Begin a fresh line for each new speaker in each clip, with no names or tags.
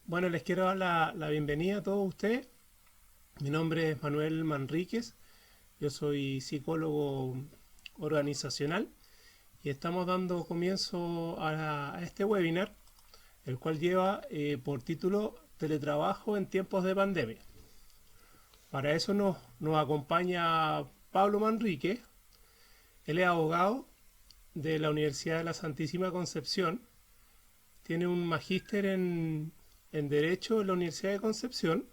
Bueno, les quiero dar la bienvenida a todos ustedes. Mi nombre es Manuel Manríquez, yo soy psicólogo organizacional y estamos dando comienzo a este webinar, el cual lleva por título Teletrabajo en tiempos de pandemia. Para eso nos acompaña Pablo Manríquez. Él es abogado de la Universidad de la Santísima Concepción, tiene un magíster en Derecho en la Universidad de Concepción.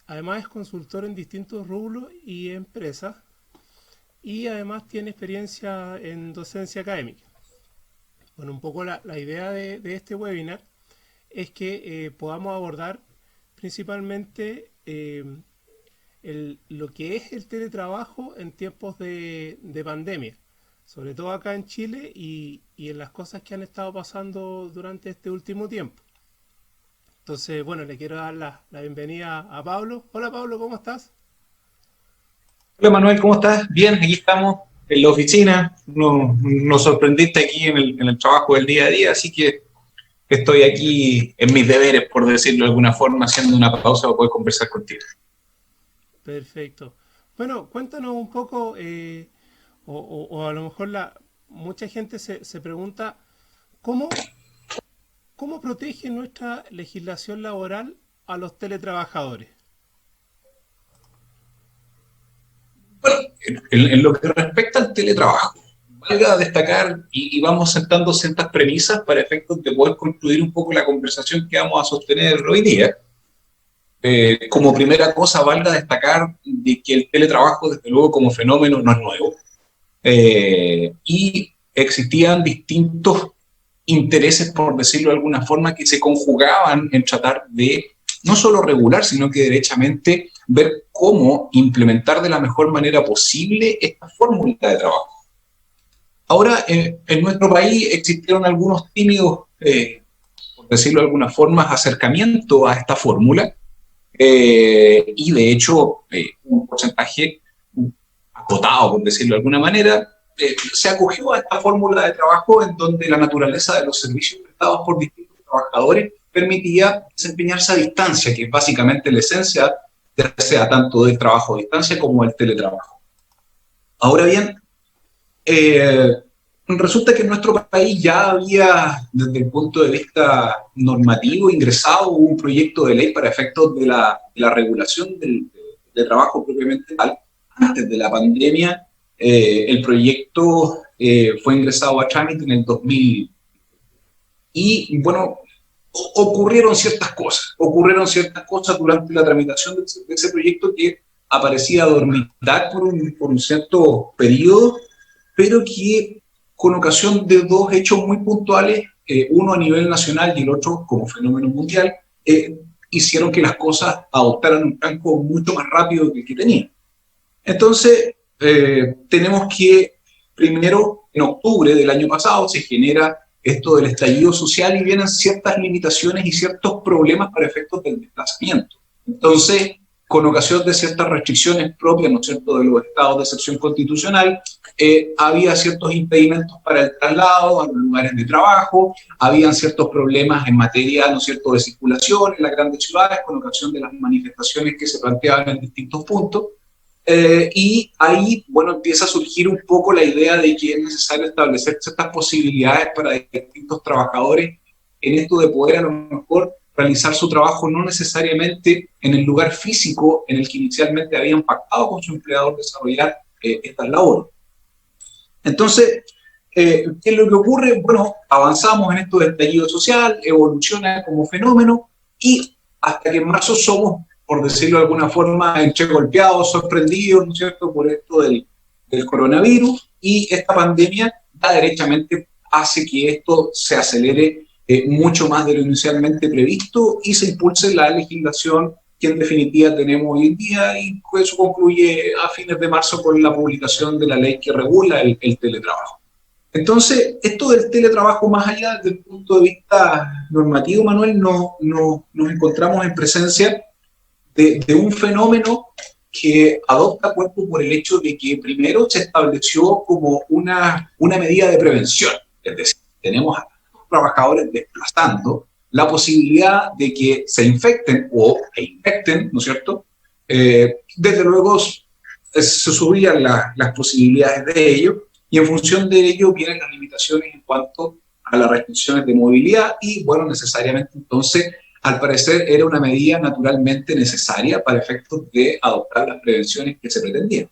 Además es consultor en distintos rubros y empresas y además tiene experiencia en docencia académica. Bueno, un poco la idea de este webinar es que podamos abordar principalmente lo que es el teletrabajo en tiempos de pandemia, sobre todo acá en Chile y en las cosas que han estado pasando durante este último tiempo. Entonces, bueno, le quiero dar la bienvenida a Pablo. Hola Pablo, ¿cómo estás?
Hola Manuel, ¿cómo estás? Bien, aquí estamos en la oficina. Nos sorprendiste aquí en el trabajo del día a día, así que estoy aquí en mis deberes, por decirlo de alguna forma, haciendo una pausa para poder conversar contigo.
Perfecto. Bueno, cuéntanos un poco, o a lo mejor mucha gente se pregunta, ¿cómo, ¿cómo protege nuestra legislación laboral a los teletrabajadores?
Bueno, en lo que respecta al teletrabajo, valga destacar y vamos sentando ciertas premisas para efectos de poder concluir un poco la conversación que vamos a sostener hoy día. Como primera cosa, valga destacar de que el teletrabajo, desde luego, como fenómeno no es nuevo. Y existían distintos intereses, por decirlo de alguna forma, que se conjugaban en tratar de no solo regular, sino que derechamente ver cómo implementar de la mejor manera posible esta fórmula de trabajo. Ahora, en nuestro país existieron algunos tímidos, por decirlo de alguna forma, acercamientos a esta fórmula, y de hecho un porcentaje acotado, por decirlo de alguna manera, se acogió a esta fórmula de trabajo en donde la naturaleza de los servicios prestados por distintos trabajadores permitía desempeñarse a distancia, que es básicamente la esencia, ya sea tanto del trabajo a distancia como del teletrabajo. Ahora bien, eh, resulta que en nuestro país ya había, desde el punto de vista normativo, ingresado un proyecto de ley para efectos de la regulación del trabajo propiamente tal. Antes de la pandemia, el proyecto fue ingresado a trámite en el 2000. Y bueno, ocurrieron ciertas cosas durante la tramitación de ese proyecto que aparecía dormitar por un cierto periodo, pero que con ocasión de dos hechos muy puntuales, uno a nivel nacional y el otro como fenómeno mundial, hicieron que las cosas adoptaran un campo mucho más rápido que el que tenían. Entonces, tenemos que, primero, en octubre del año pasado, se genera esto del estallido social y vienen ciertas limitaciones y ciertos problemas para efectos del desplazamiento. Entonces, con ocasión de ciertas restricciones propias, ¿no es cierto?, de los estados de excepción constitucional, había ciertos impedimentos para el traslado a los lugares de trabajo, habían ciertos problemas en materia, ¿no es cierto?, de circulación en las grandes ciudades con ocasión de las manifestaciones que se planteaban en distintos puntos. Y ahí, bueno, empieza a surgir un poco la idea de que es necesario establecer ciertas posibilidades para distintos trabajadores en esto de poder a lo mejor realizar su trabajo no necesariamente en el lugar físico en el que inicialmente habían pactado con su empleador desarrollar estas labores. Entonces, ¿qué es lo que ocurre? Bueno, avanzamos en esto del estallido social, evoluciona como fenómeno y hasta que en marzo somos, por decirlo de alguna forma, entre golpeados, sorprendidos, ¿no es cierto?, por esto del coronavirus y esta pandemia ya derechamente hace que esto se acelere mucho más de lo inicialmente previsto y se impulse la legislación que en definitiva tenemos hoy en día y eso concluye a fines de marzo con la publicación de la ley que regula el teletrabajo. Entonces, esto del teletrabajo, más allá desde el punto de vista normativo, Manuel, nos encontramos en presencia de un fenómeno que adopta cuerpo por el hecho de que primero se estableció como una medida de prevención, es decir, tenemos a los trabajadores desplazando, la posibilidad de que se infecten e infecten, ¿no es cierto? Desde luego se subían las posibilidades de ello, y en función de ello vienen las limitaciones en cuanto a las restricciones de movilidad, y bueno, necesariamente entonces, al parecer, era una medida naturalmente necesaria para efectos de adoptar las prevenciones que se pretendían.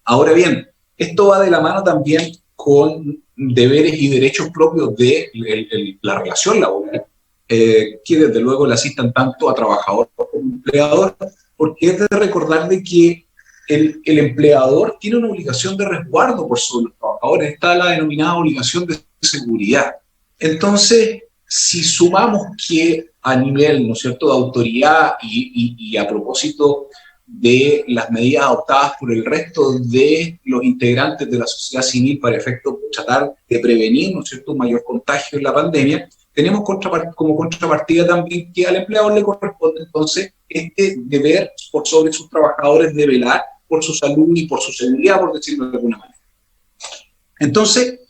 Ahora bien, esto va de la mano también con deberes y derechos propios de la relación laboral, que desde luego le asistan tanto a trabajador como a empleador, porque es de recordar de que el empleador tiene una obligación de resguardo por sobre los trabajadores, está la denominada obligación de seguridad. Entonces, si sumamos que a nivel, ¿no es cierto?, de autoridad y a propósito de las medidas adoptadas por el resto de los integrantes de la sociedad civil para efectos de tratar de prevenir, ¿no es cierto?, un mayor contagio en la pandemia, tenemos como contrapartida también que al empleador le corresponde entonces este deber por sobre sus trabajadores de velar por su salud y por su seguridad, por decirlo de alguna manera. Entonces,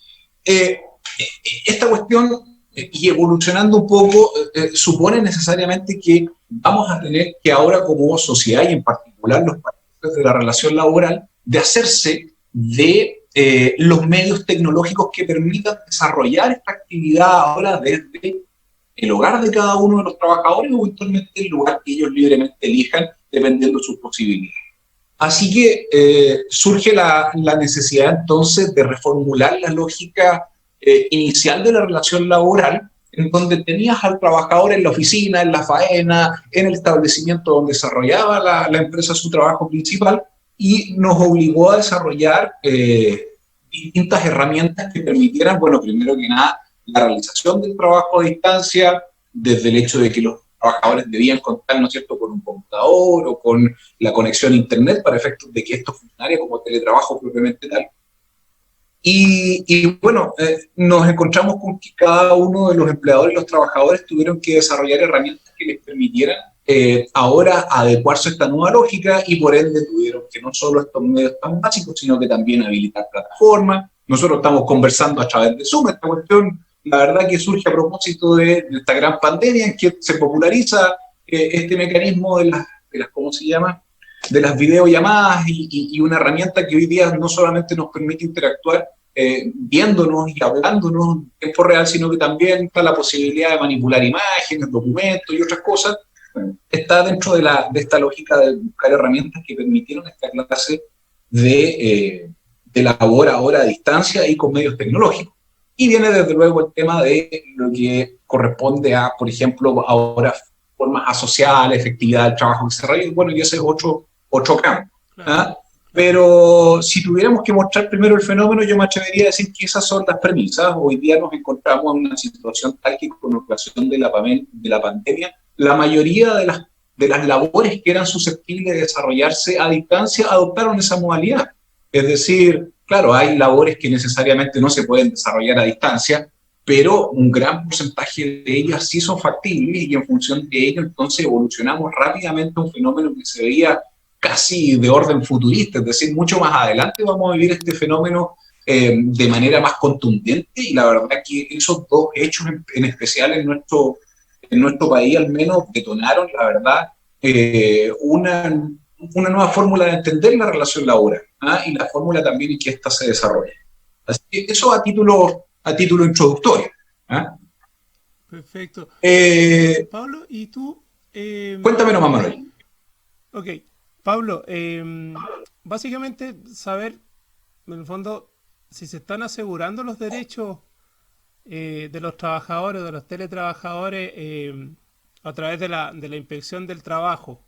esta cuestión, y evolucionando un poco, supone necesariamente que vamos a tener que ahora como sociedad, y en particular los países de la relación laboral, de hacerse de los medios tecnológicos que permitan desarrollar esta actividad ahora desde el hogar de cada uno de los trabajadores, o eventualmente el lugar que ellos libremente elijan, dependiendo de sus posibilidades. Así que surge la necesidad entonces de reformular la lógica inicial de la relación laboral, en donde tenías al trabajador en la oficina, en la faena, en el establecimiento donde desarrollaba la empresa su trabajo principal, y nos obligó a desarrollar distintas herramientas que permitieran, bueno, primero que nada, la realización del trabajo a distancia, desde el hecho de que los trabajadores debían contar, ¿no es cierto?, con un computador o con la conexión a internet para efectos de que esto funcionara como teletrabajo propiamente tal. Y bueno, nos encontramos con que cada uno de los empleadores y los trabajadores tuvieron que desarrollar herramientas que les permitieran ahora adecuarse a esta nueva lógica, y por ende tuvieron que no solo estos medios tan básicos, sino que también habilitar plataformas. Nosotros estamos conversando a través de Zoom. Esta cuestión, la verdad, que surge a propósito de esta gran pandemia en que se populariza este mecanismo de las, ¿cómo se llama?, de las videollamadas, y una herramienta que hoy día no solamente nos permite interactuar viéndonos y hablándonos en tiempo real, sino que también está la posibilidad de manipular imágenes, documentos y otras cosas. Está dentro de esta lógica de buscar herramientas que permitieron esta clase de labor ahora a distancia y con medios tecnológicos. Y viene desde luego el tema de lo que corresponde a, por ejemplo, ahora formas asociadas, efectividad del trabajo que se realiza, bueno, y ese es otro campo. ¿Ah? Pero si tuviéramos que mostrar primero el fenómeno, yo me atrevería a decir que esas son las premisas. Hoy día nos encontramos en una situación tal que con ocasión de la pandemia, la mayoría de las labores que eran susceptibles de desarrollarse a distancia adoptaron esa modalidad. Es decir, claro, hay labores que necesariamente no se pueden desarrollar a distancia, pero un gran porcentaje de ellas sí son factibles, y en función de ello entonces evolucionamos rápidamente a un fenómeno que se veía casi de orden futurista, es decir, mucho más adelante vamos a vivir este fenómeno de manera más contundente, y la verdad que esos dos hechos en especial en nuestro país al menos detonaron, la verdad, una nueva fórmula de entender la relación laboral, ¿ah? Y la fórmula también en que ésta se desarrolla. Así que eso a título introductorio. ¿Ah?
Perfecto. Pablo, ¿y tú?
Cuéntame nomás, Manuel.
Ok, Pablo, básicamente saber, en el fondo, si se están asegurando los derechos de los trabajadores, de los teletrabajadores, a través de la inspección del trabajo.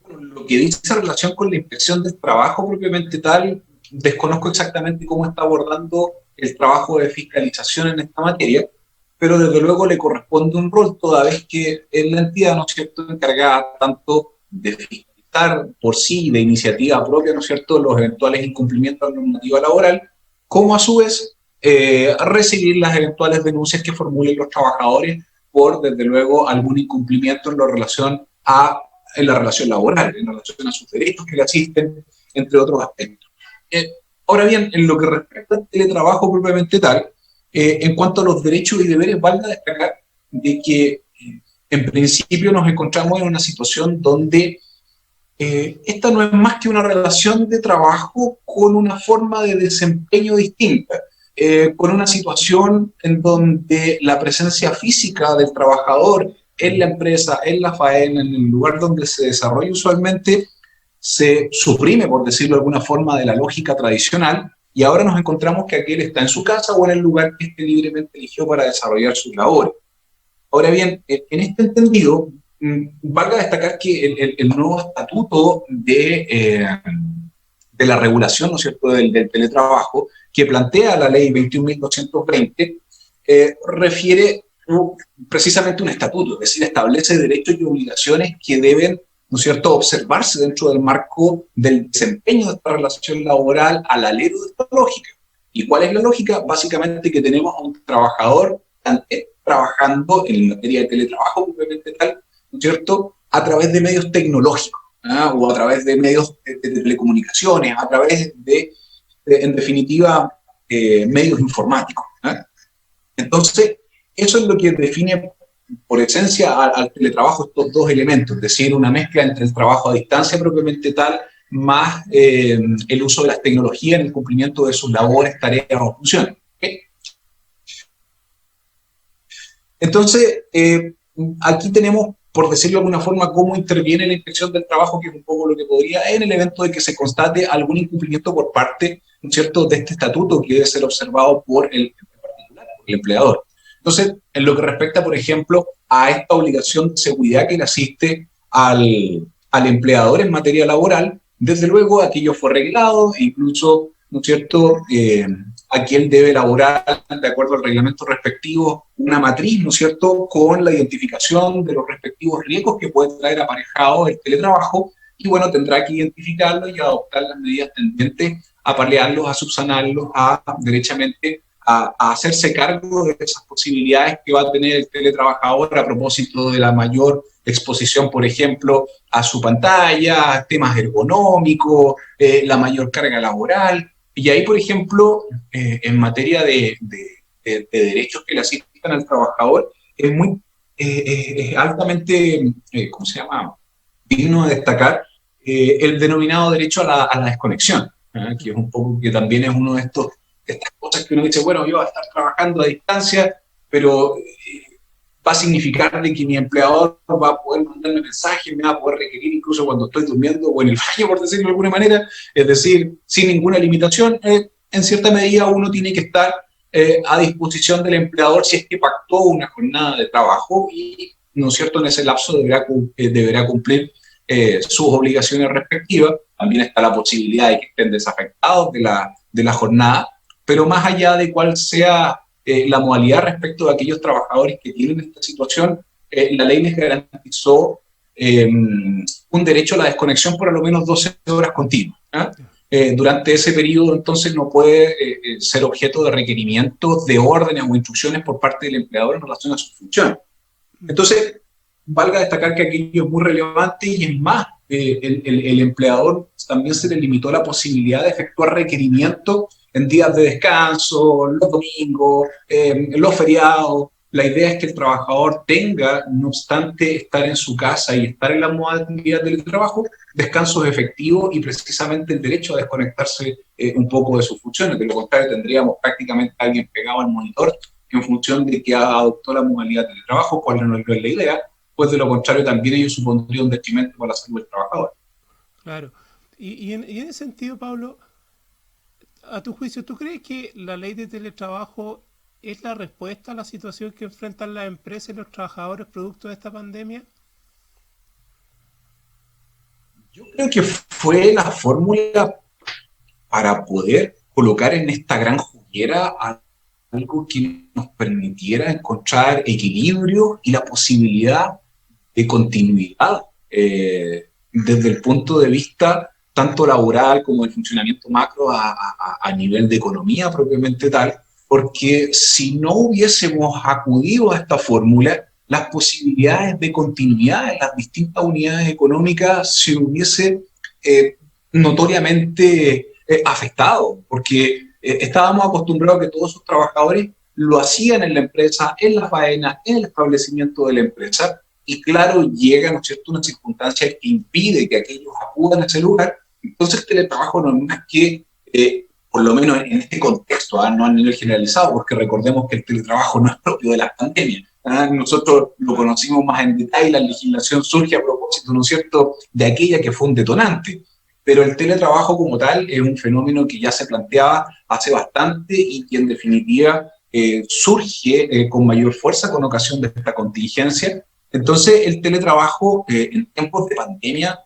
Lo que dice esa relación con la inspección del trabajo propiamente tal, desconozco exactamente cómo está abordando el trabajo de fiscalización en esta materia, pero desde luego le corresponde un rol, toda vez que es la entidad, ¿no es cierto?, encargada tanto de fiscalizar por sí, de iniciativa propia, ¿no es cierto?, los eventuales incumplimientos de la normativa laboral, como a su vez recibir las eventuales denuncias que formulen los trabajadores por, desde luego, algún incumplimiento en la relación laboral, en relación a sus derechos que le asisten, entre otros aspectos. Ahora bien, en lo que respecta al teletrabajo propiamente tal, En cuanto a los derechos y deberes, valga destacar de que en principio nos encontramos en una situación donde esta no es más que una relación de trabajo con una forma de desempeño distinta, con una situación en donde la presencia física del trabajador en la empresa, en la faena, en el lugar donde se desarrolla usualmente, se suprime, por decirlo de alguna forma, de la lógica tradicional, y ahora nos encontramos que aquel está en su casa o en el lugar que esté libremente eligió para desarrollar sus labores. Ahora bien, en este entendido, valga destacar que el nuevo estatuto de la regulación, ¿no es cierto?, del teletrabajo, que plantea la ley 21.220, refiere precisamente un estatuto, es decir, establece derechos y obligaciones que deben, ¿no es cierto?, observarse dentro del marco del desempeño de esta relación laboral al alero de esta lógica. ¿Y cuál es la lógica? Básicamente que tenemos a un trabajador trabajando en materia de teletrabajo, propiamente tal, ¿no es cierto?, a través de medios tecnológicos, o a través de medios de telecomunicaciones, a través en definitiva, medios informáticos. Entonces, eso es lo que define por esencia al teletrabajo estos dos elementos, es decir, una mezcla entre el trabajo a distancia propiamente tal, más el uso de las tecnologías en el cumplimiento de sus labores, tareas o funciones. ¿Okay? Entonces, aquí tenemos, por decirlo de alguna forma, cómo interviene la inspección del trabajo, que es un poco lo que podría, en el evento de que se constate algún incumplimiento por parte, ¿no es cierto?, de este estatuto que debe ser observado por el empleador. Entonces, en lo que respecta, por ejemplo, a esta obligación de seguridad que le asiste al empleador en materia laboral, desde luego aquello fue arreglado, e incluso, ¿no es cierto?, aquí él debe elaborar, de acuerdo al reglamento respectivo, una matriz, ¿no es cierto?, con la identificación de los respectivos riesgos que puede traer aparejado el teletrabajo, y bueno, tendrá que identificarlos y adoptar las medidas tendentes a paliarlos, a subsanarlos, derechamente a hacerse cargo de esas posibilidades que va a tener el teletrabajador a propósito de la mayor exposición, por ejemplo, a su pantalla, temas ergonómicos, la mayor carga laboral. Y ahí, por ejemplo, en materia de derechos que le asistan al trabajador, es altamente, ¿cómo se llama?, digno de destacar el denominado derecho a la desconexión, que es un poco, que también es uno de estas cosas que uno dice, bueno, yo voy a estar trabajando a distancia, pero va a significar de que mi empleador va a poder mandarme mensajes, me va a poder requerir incluso cuando estoy durmiendo o en el baño, por decirlo de alguna manera, es decir, sin ninguna limitación. En cierta medida uno tiene que estar a disposición del empleador si es que pactó una jornada de trabajo y, ¿no es cierto?, en ese lapso deberá cumplir sus obligaciones respectivas. También está la posibilidad de que estén desafectados de la jornada, pero más allá de cuál sea la modalidad respecto de aquellos trabajadores que tienen esta situación, la ley les garantizó un derecho a la desconexión por al menos 12 horas continuas. Durante ese periodo, entonces, no puede ser objeto de requerimientos de órdenes o instrucciones por parte del empleador en relación a su función. Entonces, valga destacar que aquello es muy relevante y es más, el empleador también se le limitó la posibilidad de efectuar requerimientos en días de descanso, los domingos, los feriados. La idea es que el trabajador tenga, no obstante estar en su casa y estar en la modalidad del trabajo, descansos efectivos y precisamente el derecho a desconectarse un poco de sus funciones. De lo contrario, tendríamos prácticamente a alguien pegado al monitor en función de que adoptó la modalidad del trabajo, cual no es la idea, pues de lo contrario también ello supondría un detrimento para la salud del trabajador.
Claro. Y en ese sentido, Pablo, a tu juicio, ¿tú crees que la ley de teletrabajo es la respuesta a la situación que enfrentan las empresas y los trabajadores producto de esta pandemia?
Yo creo que fue la fórmula para poder colocar en esta gran juguera algo que nos permitiera encontrar equilibrio y la posibilidad de continuidad desde el punto de vista tanto laboral como del funcionamiento macro a nivel de economía propiamente tal, porque si no hubiésemos acudido a esta fórmula, las posibilidades de continuidad en las distintas unidades económicas se hubiese notoriamente afectado, porque estábamos acostumbrados a que todos esos trabajadores lo hacían en la empresa, en la faena, en el establecimiento de la empresa, y claro, llega, ¿no es cierto?, una circunstancia que impide que aquellos acudan a ese lugar. Entonces el teletrabajo no es más que, por lo menos en este contexto, no a nivel generalizado, porque recordemos que el teletrabajo no es propio de las pandemias. Nosotros lo conocimos más en detalle, la legislación surge a propósito, ¿no es cierto?, de aquella que fue un detonante. Pero el teletrabajo como tal es un fenómeno que ya se planteaba hace bastante y que en definitiva surge con mayor fuerza con ocasión de esta contingencia. Entonces el teletrabajo en tiempos de pandemia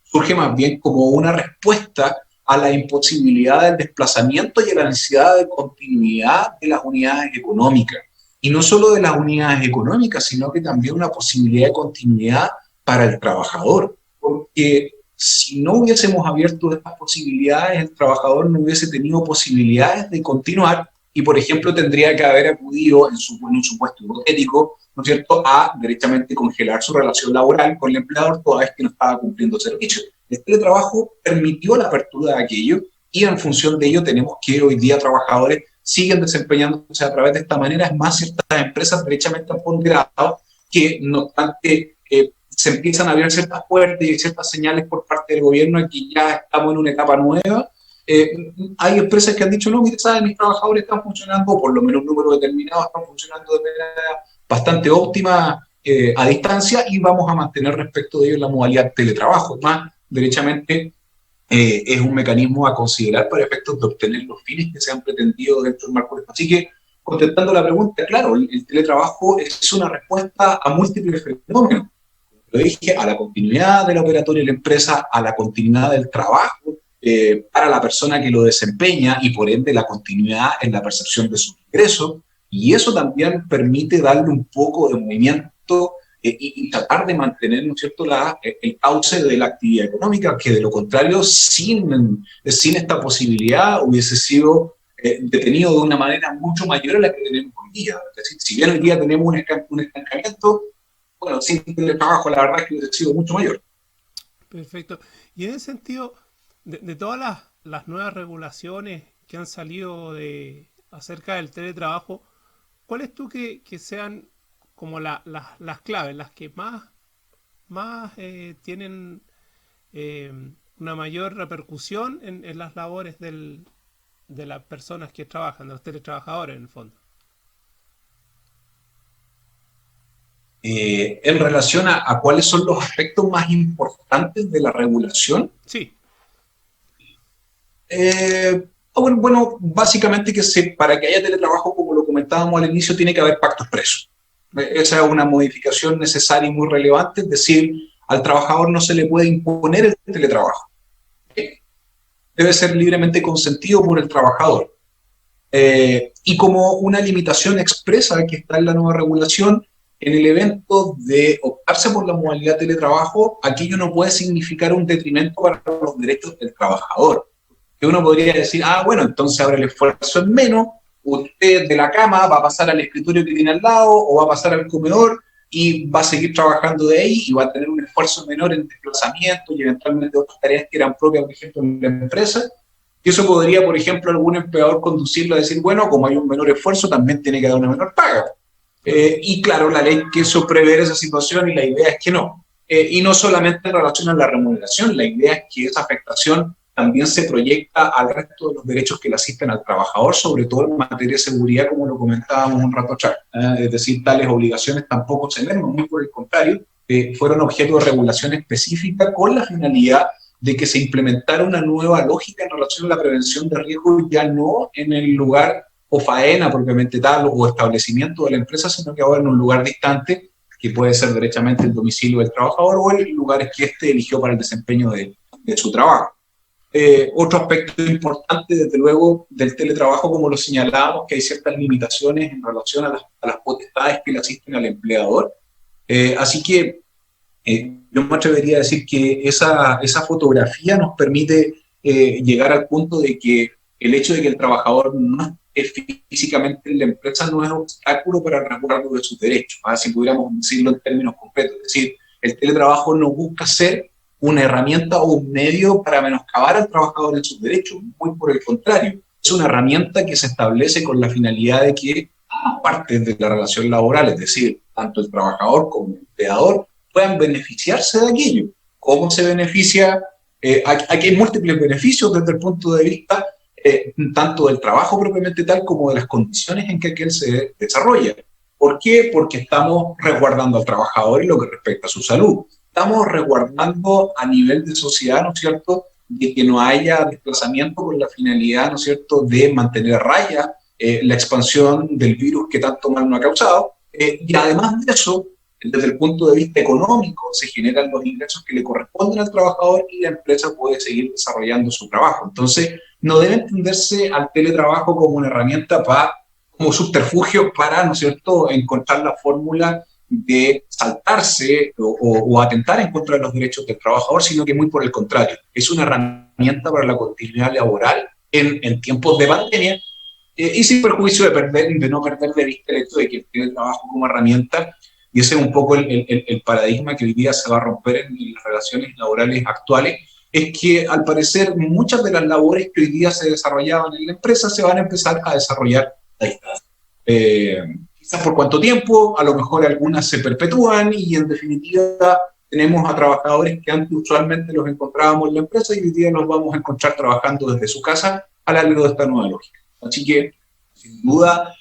surge más bien como una respuesta a la imposibilidad del desplazamiento y a la necesidad de continuidad de las unidades económicas. Y no solo de las unidades económicas, sino que también una posibilidad de continuidad para el trabajador. Porque si no hubiésemos abierto estas posibilidades, el trabajador no hubiese tenido posibilidades de continuar y, por ejemplo, tendría que haber acudido, en un supuesto hipotético, ¿no es cierto?, a directamente congelar su relación laboral con el empleador toda vez que no estaba cumpliendo servicios. El teletrabajo permitió la apertura de aquello y en función de ello tenemos que hoy día trabajadores siguen desempeñándose a través de esta manera. Es más, ciertas empresas derechamente han ponderado que no obstante se empiezan a abrir ciertas puertas y ciertas señales por parte del gobierno de que ya estamos en una etapa nueva. Hay empresas que han dicho, no, mire, ¿saben? Mis trabajadores están funcionando, o por lo menos un número determinado están funcionando de manera bastante óptima a distancia y vamos a mantener respecto de ello la modalidad de teletrabajo. Más, derechamente, es un mecanismo a considerar para efectos de obtener los fines que se han pretendido dentro del marco de esto. Así que, contestando la pregunta, claro, el teletrabajo es una respuesta a múltiples fenómenos. Lo dije, a la continuidad del operatorio de la empresa, a la continuidad del trabajo para la persona que lo desempeña y por ende la continuidad en la percepción de sus ingresos. Y eso también permite darle un poco de movimiento y tratar de mantener, ¿no es cierto?, el cauce de la actividad económica, que de lo contrario, sin esta posibilidad hubiese sido detenido de una manera mucho mayor a la que tenemos hoy día. Es decir, si bien hoy día tenemos un estancamiento, bueno, sin teletrabajo la verdad es que hubiese sido mucho mayor.
Perfecto. Y en ese sentido, de todas las nuevas regulaciones que han salido acerca del teletrabajo, ¿cuáles tú que sean como las claves, las que más tienen una mayor repercusión en las labores de las personas que trabajan, de los teletrabajadores en el fondo?
En relación a cuáles son los aspectos más importantes de la regulación.
Sí.
Bueno, básicamente para que haya teletrabajo, como lo comentábamos al inicio, tiene que haber pacto expreso. Esa es una modificación necesaria y muy relevante, es decir, al trabajador no se le puede imponer el teletrabajo. Debe ser libremente consentido por el trabajador. Y como una limitación expresa que está en la nueva regulación, en el evento de optarse por la modalidad de teletrabajo, aquello no puede significar un detrimento para los derechos del trabajador. Que uno podría decir, bueno, entonces ahora el esfuerzo es menos, usted de la cama va a pasar al escritorio que tiene al lado o va a pasar al comedor y va a seguir trabajando de ahí y va a tener un esfuerzo menor en desplazamiento y eventualmente otras tareas que eran propias, por ejemplo, en la empresa. Y eso podría, por ejemplo, algún empleador conducirlo a decir, bueno, como hay un menor esfuerzo, también tiene que dar una menor paga. Y claro, la ley quiso prever esa situación y la idea es que no. Y no solamente en relación a la remuneración, la idea es que esa afectación también se proyecta al resto de los derechos que le asisten al trabajador, sobre todo en materia de seguridad, como lo comentábamos un rato atrás. Es decir, tales obligaciones tampoco se ven, muy por el contrario, fueron objeto de regulación específica con la finalidad de que se implementara una nueva lógica en relación a la prevención de riesgos, ya no en el lugar o faena propiamente tal o establecimiento de la empresa, sino que ahora en un lugar distante, que puede ser derechamente el domicilio del trabajador o el lugar que éste eligió para el desempeño de su trabajo. Otro aspecto importante, desde luego, del teletrabajo, como lo señalábamos, que hay ciertas limitaciones en relación a las potestades que le asisten al empleador. Así que yo me atrevería a decir que esa fotografía nos permite llegar al punto de que el hecho de que el trabajador no esté físicamente en la empresa no es un obstáculo para el resguardo de sus derechos, si pudiéramos decirlo en términos concretos. Es decir, el teletrabajo no busca ser una herramienta o un medio para menoscabar al trabajador en sus derechos, muy por el contrario. es una herramienta que se establece con la finalidad de que ambas partes de la relación laboral, es decir, tanto el trabajador como el empleador, puedan beneficiarse de aquello. ¿Cómo se beneficia? Aquí hay múltiples beneficios desde el punto de vista tanto del trabajo propiamente tal como de las condiciones en que aquel se desarrolla. ¿Por qué? Porque estamos resguardando al trabajador en lo que respecta a su salud. Estamos resguardando a nivel de sociedad, ¿no es cierto?, de que no haya desplazamiento con la finalidad, ¿no es cierto?, de mantener a raya la expansión del virus que tanto mal nos ha causado. Y además de eso, desde el punto de vista económico, se generan los ingresos que le corresponden al trabajador y la empresa puede seguir desarrollando su trabajo. Entonces, no debe entenderse al teletrabajo como una herramienta como subterfugio para, ¿no es cierto?, encontrar la fórmula de saltarse o atentar en contra de los derechos del trabajador, sino que muy por el contrario, es una herramienta para la continuidad laboral en tiempos de pandemia, y sin perjuicio de no perder de vista el hecho de que el trabajo como herramienta, y ese es un poco el paradigma que hoy día se va a romper en las relaciones laborales actuales, es que al parecer muchas de las labores que hoy día se desarrollaban en la empresa se van a empezar a desarrollar a distancia. Quizás por cuánto tiempo, a lo mejor algunas se perpetúan y en definitiva tenemos a trabajadores que antes usualmente los encontrábamos en la empresa y hoy día los vamos a encontrar trabajando desde su casa a lo largo de esta nueva lógica. Así que, sin duda,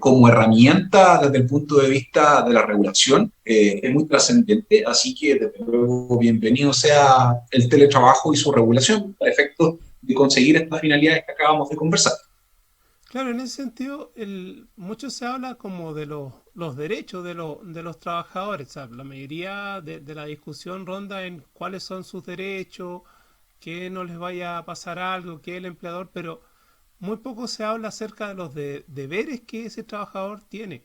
como herramienta desde el punto de vista de la regulación, es muy trascendente, así que desde luego bienvenido sea el teletrabajo y su regulación a efectos de conseguir estas finalidades que acabamos de conversar.
Claro, en ese sentido, mucho se habla como de los derechos de los trabajadores. O sea, la mayoría de la discusión ronda en cuáles son sus derechos, que no les vaya a pasar algo, que el empleador, pero muy poco se habla acerca de los deberes que ese trabajador tiene.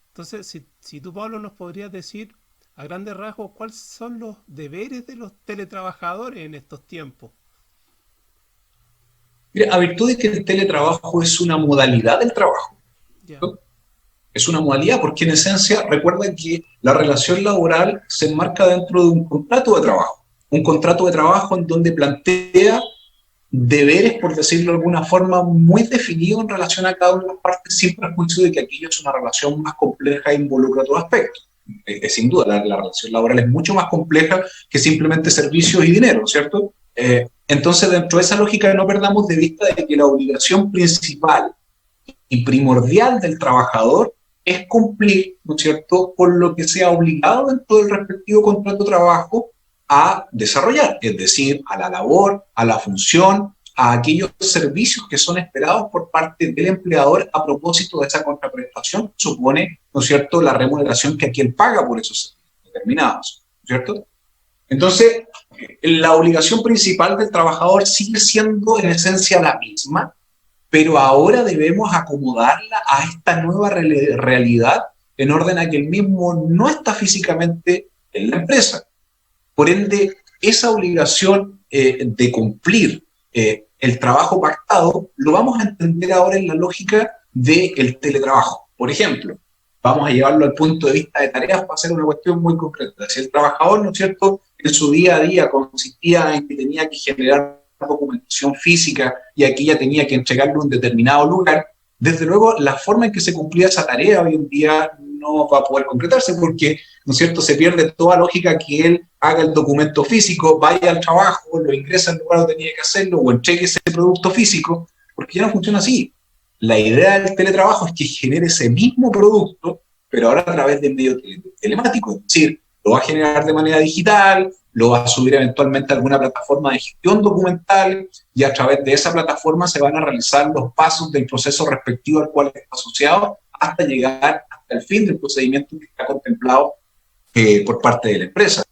Entonces, si tú, Pablo, nos podrías decir a grandes rasgos cuáles son los deberes de los teletrabajadores en estos tiempos.
Mira, a virtud de que el teletrabajo es una modalidad del trabajo,
Ya.
¿no? Es una modalidad porque en esencia recuerden que la relación laboral se enmarca dentro de un contrato de trabajo en donde plantea deberes, por decirlo de alguna forma, muy definidos en relación a cada una de las partes, sin perjuicio de que aquello es una relación más compleja e involucra otros aspectos. Sin duda, la relación laboral es mucho más compleja que simplemente servicios y dinero, ¿cierto? Entonces, dentro de esa lógica, no perdamos de vista de que la obligación principal y primordial del trabajador es cumplir, ¿no es cierto?, con lo que sea obligado dentro del respectivo contrato de trabajo a desarrollar, es decir, a la labor, a la función, a aquellos servicios que son esperados por parte del empleador a propósito de esa contraprestación que supone, ¿no es cierto?, la remuneración que aquel paga por esos servicios determinados, ¿no es cierto? Entonces, la obligación principal del trabajador sigue siendo en esencia la misma, pero ahora debemos acomodarla a esta nueva realidad en orden a que el mismo no está físicamente en la empresa. Por ende, esa obligación de cumplir el trabajo pactado lo vamos a entender ahora en la lógica del teletrabajo. Por ejemplo, vamos a llevarlo al punto de vista de tareas para hacer una cuestión muy concreta. Si el trabajador, ¿no es cierto?, en su día a día consistía en que tenía que generar documentación física y aquí ya tenía que entregarlo en un determinado lugar, desde luego la forma en que se cumplía esa tarea hoy en día no va a poder concretarse porque, ¿no es cierto?, se pierde toda lógica que él haga el documento físico, vaya al trabajo, lo ingresa al lugar donde tenía que hacerlo o entregue ese producto físico, porque ya no funciona así. La idea del teletrabajo es que genere ese mismo producto, pero ahora a través de medios telemáticos, es decir, lo va a generar de manera digital, lo va a subir eventualmente a alguna plataforma de gestión documental y a través de esa plataforma se van a realizar los pasos del proceso respectivo al cual está asociado hasta llegar hasta el fin del procedimiento que está contemplado por parte de la empresa.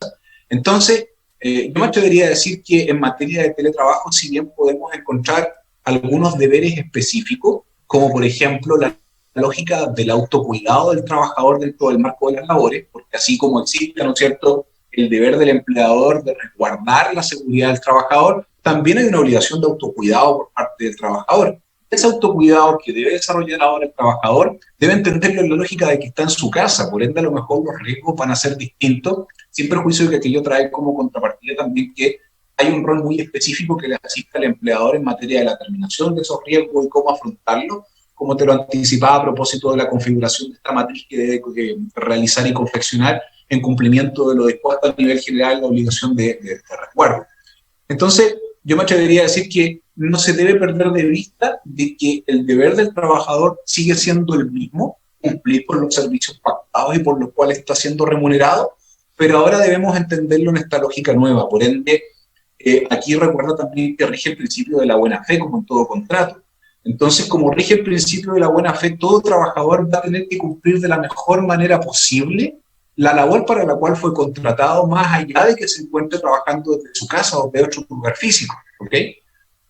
Entonces, yo me atrevería a decir que en materia de teletrabajo, si bien podemos encontrar algunos deberes específicos, como por ejemplo la lógica del autocuidado del trabajador dentro del marco de las labores, porque así como existe, ¿no es cierto?, el deber del empleador de resguardar la seguridad del trabajador, también hay una obligación de autocuidado por parte del trabajador. Ese autocuidado que debe desarrollar ahora el trabajador debe entenderlo en la lógica de que está en su casa, por ende a lo mejor los riesgos van a ser distintos, sin perjuicio de que aquello trae como contrapartida también que hay un rol muy específico que le asiste al empleador en materia de la terminación de esos riesgos y cómo afrontarlos, como te lo anticipaba a propósito de la configuración de esta matriz que debe realizar y confeccionar en cumplimiento de lo dispuesto a nivel general la obligación de resguardo. Entonces, yo me atrevería a decir que no se debe perder de vista de que el deber del trabajador sigue siendo el mismo, cumplir con los servicios pactados y por los cuales está siendo remunerado, pero ahora debemos entenderlo en esta lógica nueva. Por ende, aquí recuerda también que rige el principio de la buena fe, como en todo contrato. Entonces, como rige el principio de la buena fe, todo trabajador va a tener que cumplir de la mejor manera posible la labor para la cual fue contratado, más allá de que se encuentre trabajando desde su casa o de otro lugar físico. ¿Ok?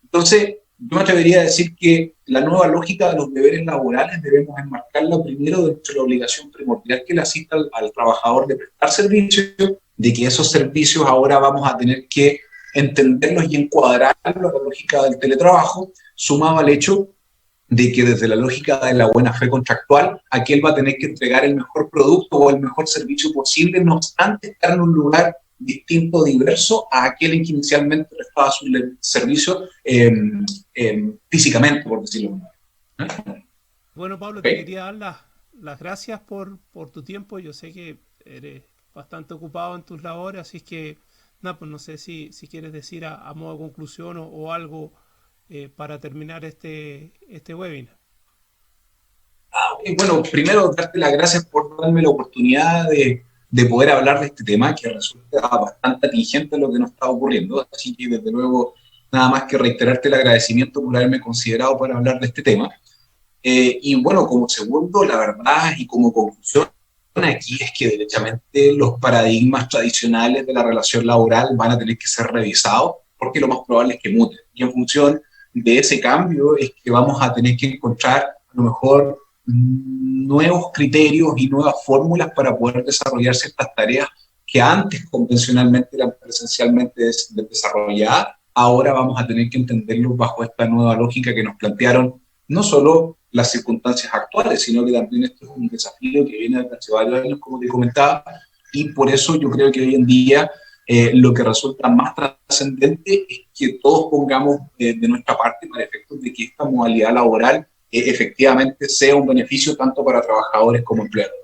Entonces, yo me atrevería a decir que la nueva lógica de los deberes laborales debemos enmarcarla primero dentro de la obligación primordial que le asista al trabajador de prestar servicios, de que esos servicios ahora vamos a tener que entenderlos y encuadrarlos a la lógica del teletrabajo, sumado al hecho de que desde la lógica de la buena fe contractual, aquel va a tener que entregar el mejor producto o el mejor servicio posible, no obstante estar en un lugar distinto, diverso a aquel en que inicialmente prestaba su servicio físicamente, por decirlo de alguna manera.
Bueno, Pablo, te
¿Okay?
quería dar las gracias por tu tiempo. Yo sé que eres bastante ocupado en tus labores, así que, nada, pues no sé si quieres decir a modo de conclusión o algo para terminar este webinar.
Y bueno, primero darte las gracias por darme la oportunidad de poder hablar de este tema que resulta bastante atingente a lo que nos está ocurriendo. Así que desde luego, nada más que reiterarte el agradecimiento por haberme considerado para hablar de este tema. Y bueno, como segundo, la verdad y como conclusión aquí es que derechamente los paradigmas tradicionales de la relación laboral van a tener que ser revisados porque lo más probable es que muten. Y en función de ese cambio es que vamos a tener que encontrar a lo mejor nuevos criterios y nuevas fórmulas para poder desarrollar ciertas tareas que antes convencionalmente eran presencialmente desarrolladas, ahora vamos a tener que entenderlos bajo esta nueva lógica que nos plantearon no solo las circunstancias actuales, sino que también esto es un desafío que viene desde hace varios años, como te comentaba, y por eso yo creo que hoy en día lo que resulta más trascendente es que todos pongamos de nuestra parte para efectos de que esta modalidad laboral efectivamente sea un beneficio tanto para trabajadores como empleadores.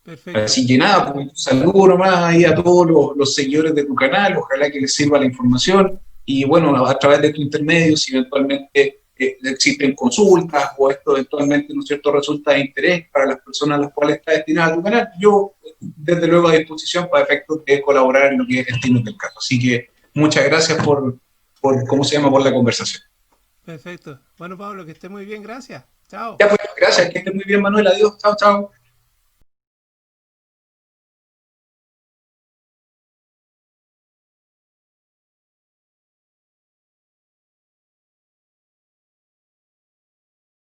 Perfecto.
Así que nada, pues, un saludo nomás ahí a todos los seguidores de tu canal, ojalá que les sirva la información y bueno, a través de tu intermedio, si eventualmente existen consultas o esto eventualmente, ¿no es cierto?, resulta de interés para las personas a las cuales está destinado tu canal, yo desde luego a disposición para efectos de colaborar en lo que es destino del caso. Así que muchas gracias ¿cómo se llama?, por la conversación.
Perfecto. Bueno, Pablo, que esté muy bien, gracias. Chao.
Ya pues, gracias, que estés muy bien, Manuel, adiós, chao, chao.